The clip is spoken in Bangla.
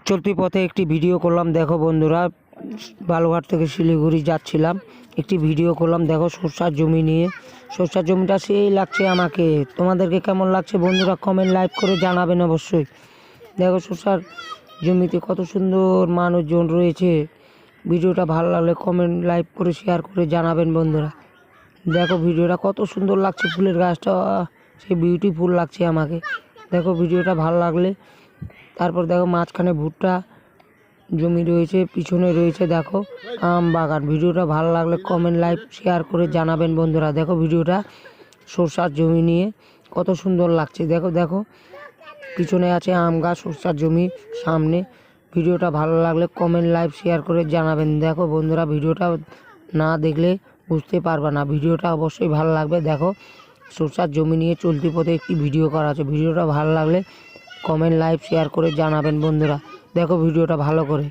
চলতি পথে একটি ভিডিও করলাম। দেখো বন্ধুরা, বালুঘাট থেকে শিলিগুড়ি যাচ্ছিলাম, একটি ভিডিও করলাম। দেখো সরষার জমি নিয়ে, সরষার জমিটা সেই লাগছে আমাকে। তোমাদেরকে কেমন লাগছে বন্ধুরা কমেন্ট লাইক করে জানাবেন অবশ্যই। দেখো সরষার জমিতে কত সুন্দর মানুষজন রয়েছে। ভিডিওটা ভালো লাগলে কমেন্ট লাইক করে শেয়ার করে জানাবেন বন্ধুরা। দেখো ভিডিওটা কত সুন্দর লাগছে, ফুলের গাছটা সেই বিউটিফুল লাগছে আমাকে। দেখো ভিডিওটা ভালো লাগলে, তারপর দেখো মাঝখানে ভুট্টা জমি রয়েছে, পিছনে রয়েছে দেখো আম বাগান। ভিডিওটা ভালো লাগলে কমেন্ট লাইক শেয়ার করে জানাবেন বন্ধুরা। দেখো ভিডিওটা সরষার জমি নিয়ে কত সুন্দর লাগছে। দেখো দেখো পিছনে আছে আম গাছ, সরষার জমি সামনে। ভিডিওটা ভালো লাগলে কমেন্ট লাইক শেয়ার করে জানাবেন। দেখো বন্ধুরা, ভিডিওটা না দেখলে বুঝতে পারবে না, ভিডিওটা অবশ্যই ভালো লাগবে। দেখো সরষার জমি নিয়ে চলতি পথে একটি ভিডিও করা আছে। ভিডিওটা ভালো লাগলে কমেন্ট লাইক শেয়ার করে জানাবেন বন্ধুরা। দেখো ভিডিওটা ভালো করে।